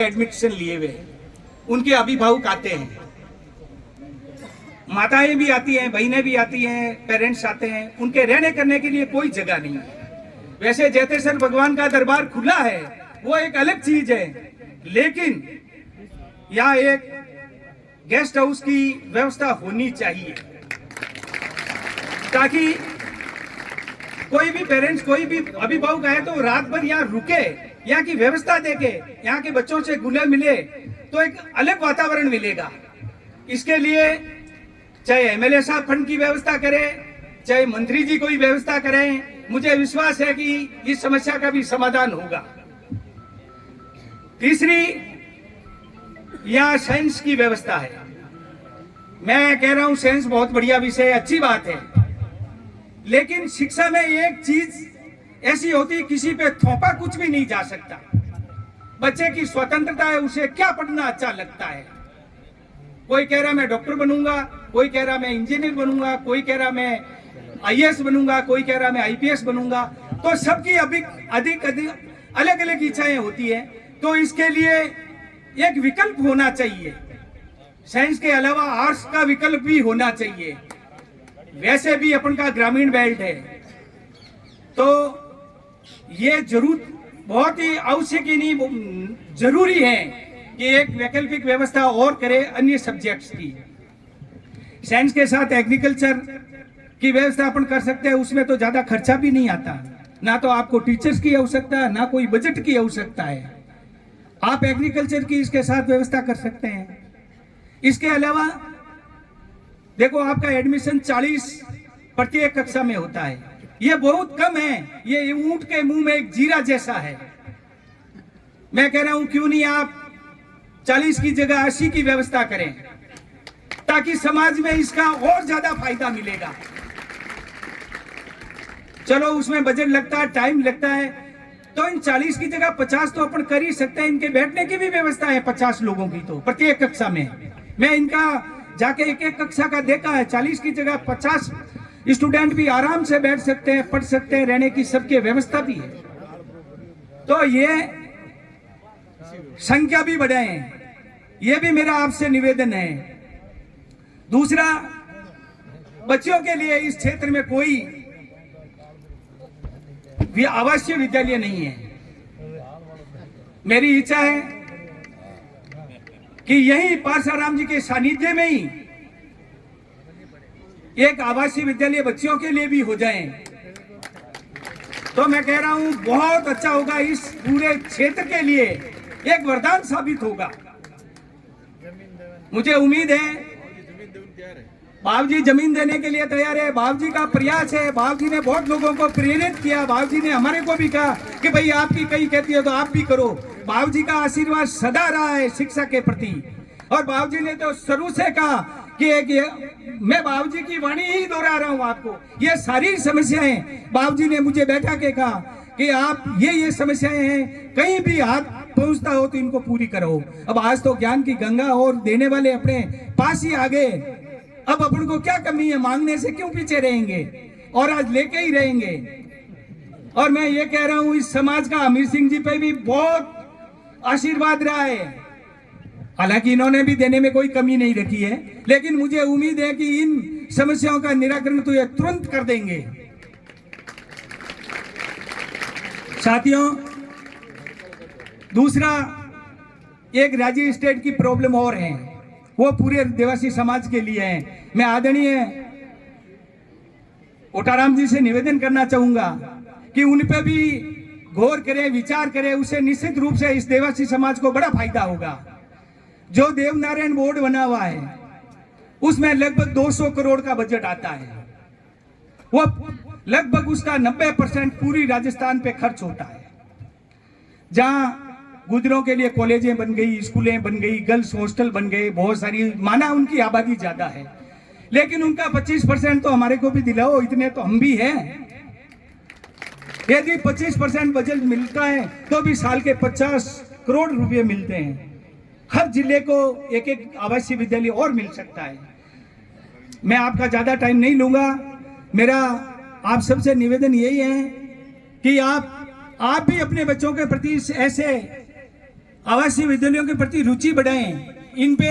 Admission लिए हुए, उनके अभिभावक आते हैं, माताएं भी आती हैं, बहनें भी आती हैं, पेरेंट्स आते हैं, उनके रहने करने के लिए कोई जगह नहीं है। वैसे जैतेश्वर भगवान का दरबार खुला है, वो एक अलग चीज है, लेकिन यहाँ एक गेस्ट हाउस की व्यवस्था होनी चाहिए ताकि कोई भी पेरेंट्स, कोई भी अभिभावक आए तो रात भर यहाँ रुके, यहाँ की व्यवस्था देखे, यहाँ के बच्चों से घुले मिले तो एक अलग वातावरण मिलेगा। इसके लिए चाहे एमएलए साहब फंड की व्यवस्था करें, चाहे मंत्री जी कोई व्यवस्था करें, मुझे विश्वास है कि इस समस्या का भी समाधान होगा। तीसरी, यहाँ साइंस की व्यवस्था है। मैं कह रहा हूं साइंस बहुत बढ़िया विषय है, अच्छी बात है, लेकिन शिक्षा में एक चीज ऐसी होती है, किसी पे थोपा कुछ भी नहीं जा सकता। बच्चे की स्वतंत्रता है, उसे क्या पढ़ना अच्छा लगता है। कोई कह रहा मैं डॉक्टर बनूंगा, कोई कह रहा मैं इंजीनियर बनूंगा, कोई कह रहा मैं आईएएस बनूंगा, कोई कह रहा मैं आईपीएस बनूंगा। तो सबकी अधिक अलग अलग इच्छाएं होती है। तो इसके लिए एक विकल्प होना चाहिए। साइंस के अलावा आर्ट्स का विकल्प भी होना चाहिए। वैसे भी अपन का ग्रामीण बेल्ट है, तो ये जरूर बहुत ही आवश्यक ही नहीं, जरूरी है कि एक वैकल्पिक व्यवस्था और करे अन्य सब्जेक्ट्स की। साइंस के साथ एग्रीकल्चर की व्यवस्था अपन कर सकते हैं, उसमें तो ज्यादा खर्चा भी नहीं आता, ना तो आपको टीचर्स की आवश्यकता, ना कोई बजट की आवश्यकता है। आप एग्रीकल्चर की इसके साथ व्यवस्था कर सकते हैं। इसके अलावा देखो, आपका एडमिशन 40 प्रत्येक कक्षा में होता है, ये बहुत कम है। ये ऊंट के मुंह में एक जीरा जैसा है। मैं कह रहा हूं क्यों नहीं आप 40 की जगह 80 की व्यवस्था करें, ताकि समाज में इसका और ज्यादा फायदा मिलेगा। चलो उसमें बजट लगता है, टाइम लगता है, तो इन 40 की जगह 50 तो अपन कर ही सकते हैं। इनके बैठने की भी व्यवस्था है 50 लोगों की, तो प्रत्येक कक्षा में। मैं इनका जाके एक एक कक्षा का देखा है, 40 की जगह 50 स्टूडेंट भी आराम से बैठ सकते हैं, पढ़ सकते हैं, रहने की सबकी व्यवस्था भी है। तो ये संख्या भी बढ़ाएं, ये भी मेरा आपसे निवेदन है। दूसरा, बच्चों के लिए इस क्षेत्र में कोई भी आवासीय विद्यालय नहीं है। मेरी इच्छा है कि यही पारसाराम जी के सानिध्य में ही एक आवासीय विद्यालय बच्चों के लिए भी हो जाए, तो मैं कह रहा हूं बहुत अच्छा होगा। इस पूरे क्षेत्र के लिए एक वरदान साबित होगा। मुझे उम्मीद है बाबूजी जमीन देने के लिए तैयार है, बाबूजी का प्रयास है। बाबूजी ने बहुत लोगों को प्रेरित किया, बाबूजी ने हमारे को भी कहा कि भाई आपकी कहीं कहती है तो आप भी करो। बाबूजी का आशीर्वाद सदा रहा है शिक्षा के प्रति, और बाबूजी ने तो शुरू से कहा कि मैं बाबूजी की वाणी ही दोहरा रहा हूं आपको। ये सारी समस्याएं बाबूजी ने मुझे बैठा के कहा कि आप ये समस्याएं हैं, कहीं भी हाथ पहुंचता हो तो इनको पूरी करो। अब आज तो ज्ञान की गंगा और देने वाले अपने पास ही आ गए। अब अपन को क्या कमी है, मांगने से क्यों पीछे रहेंगे, और आज लेके ही रहेंगे। और मैं ये कह रहा हूं, इस समाज का अमीर सिंह जी पे भी बहुत आशीर्वाद रहा है। हालांकि इन्होंने भी देने में कोई कमी नहीं रखी है, लेकिन मुझे उम्मीद है कि इन समस्याओं का निराकरण तो ये तुरंत कर देंगे। साथियों, दूसरा एक राज्य स्टेट की प्रॉब्लम और है, वो पूरे देवासी समाज के लिए है। मैं आदरणीय ओटाराम जी से निवेदन करना चाहूंगा कि उन पे भी गौर करें, विचार करें। उसे निश्चित रूप से इस देवासी समाज को बड़ा फायदा होगा। जो देवनारायण बोर्ड बना हुआ है, उसमें लगभग 200 करोड़ का बजट आता है। वो लगभग उसका 90% पूरी राजस्थान पे खर्च होता है। जहां गुजरों के लिए कॉलेजें बन गई, स्कूलें बन गई, गर्ल्स हॉस्टल बन गए, बहुत सारी, माना उनकी आबादी ज्यादा है, लेकिन उनका 25% तो हमारे को भी दिलाओ, इतने तो हम भी हैं। यदि 25% बजट मिलता है तो भी साल के 50 करोड़ रुपए मिलते हैं। हर जिले को एक एक आवासीय विद्यालय और मिल सकता है। मैं आपका ज्यादा टाइम नहीं लूंगा। मेरा आप सबसे निवेदन यही है कि आप भी अपने बच्चों के प्रति ऐसे आवासीय विद्यालयों के प्रति रुचि बढ़ाएं, इन पे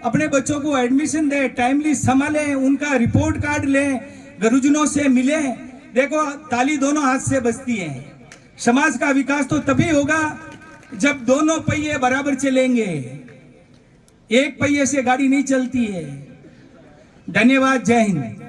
अपने बच्चों को एडमिशन दें, टाइमली संभालें, उनका रिपोर्ट कार्ड लें, गुरुजनों से मिलें। देखो, ताली दोनों हाथ से बजती है। समाज का विकास तो तभी होगा जब दोनों पहिए बराबर चलेंगे, एक पहिए से गाड़ी नहीं चलती है। धन्यवाद, जय हिंद।